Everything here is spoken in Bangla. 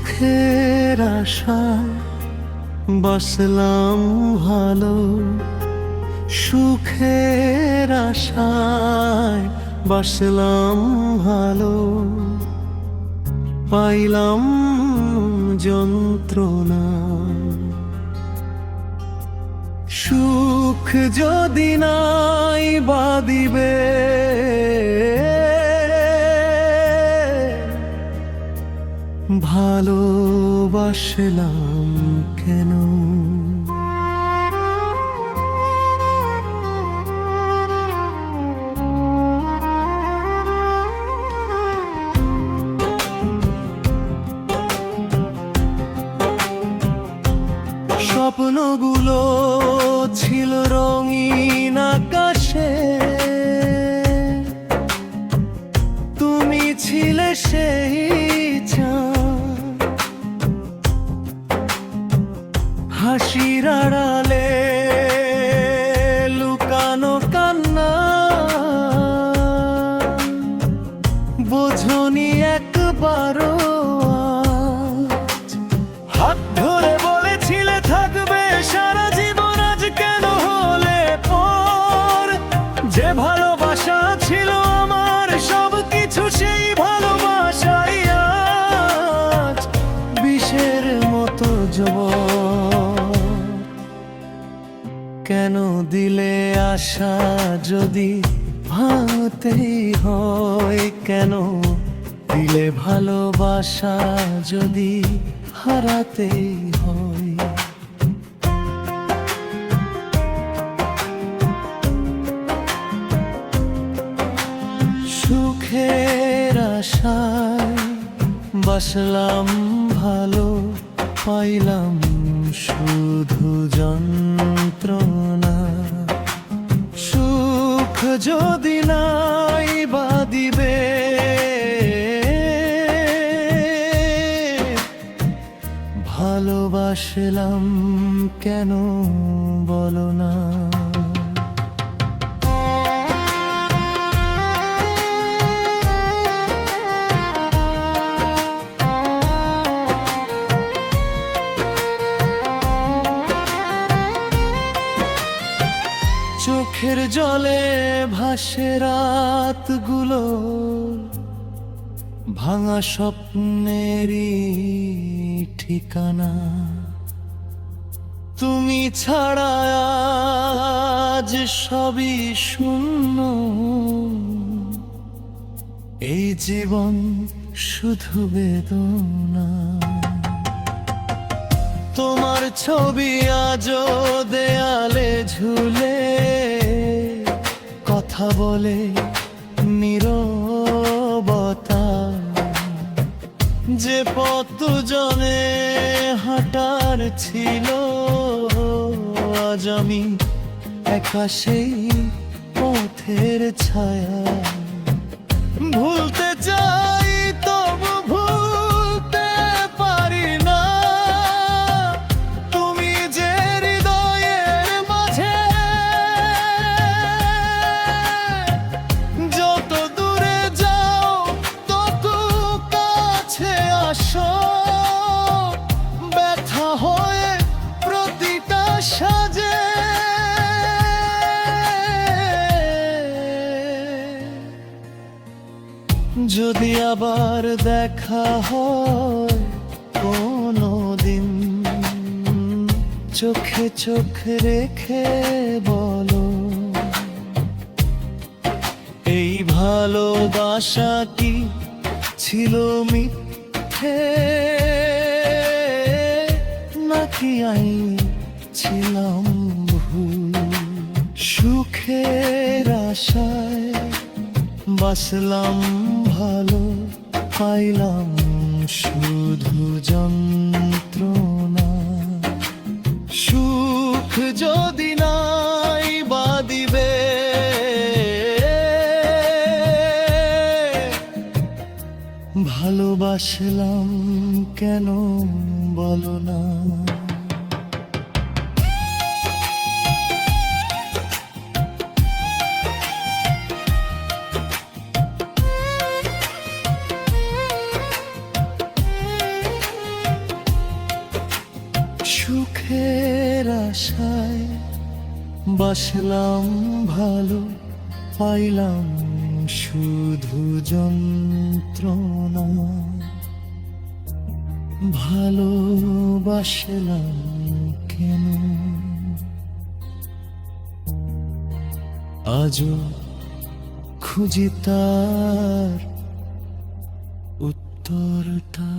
সুখের আশায় বসলাম ভালো, সুখের আশায় বসলাম ভালো, পাইলাম যন্ত্রণা। সুখ যদি নাই বাদিবে, ভালোবাসলাম কেন? স্বপ্নগুলো ছিল রঙিন আকাশে, তুমি ছিলে সেই চাঁদ। হাসির আড়ালে লুকানো কান্না, বোঝনি একবারও আজ। হাত ধরে বলেছিলে থাকবে সারা জীবন, আজ কেন হলে পর? যে ভালোবাসা ছিল আমার সব কিছু, সেই ভালোবাসাই আজ বিষের মতো জবর। কেন দিলে আশা যদি ভাঙতেই হয়? কেন দিলে ভালোবাসা যদি হারাতেই হয়? সুখের আশায় বসলাম ভালো, পাইলাম শুধু যন্ত্রণা। সুখ যদি নাই বাদিবে, ভালোবাসলাম কেন বলো না? চোখের জলে ভাসে রাতগুলো, ভাঙা স্বপ্নেরই ঠিকানা। তুমি ছাড়া আজ সবই শূন্য, এই জীবন শুধু বেদনা। তোমার ছবি আজও দেয়ালে ঝুলে, কথা বলে নীরবতা। যে পথ দুজনে হাঁটার ছিল, আজ আমি একা সেই পথের ছায়া। ভুলতে চাই তবু ভুলতে পারি না, তুমি যে হৃদয়ের মাঝে। যত দূরে যাও তত কাছে আসো, ব্যথা হয়ে প্রতিটা সাজে। যদি আবার দেখা হয় কোনো দিন, চোখে চোখ রেখে বলো, এই ভালোবাসা কি ছিল মিথ্যে, নাকি আমি ছিলাম ভুল? সুখের আশায় বাসলাম ভালো, পাইলাম শুধু যন্ত্রণা। সুখ যদি নাই বাদিবে, ভালোবাসলাম কেন বলো না? সুখের আশায় বাসলাম ভালো, পাইলাম শুধু যন্ত্রণা। ভালোবাসলাম কেন? আজও খুঁজি তার উত্তরটা।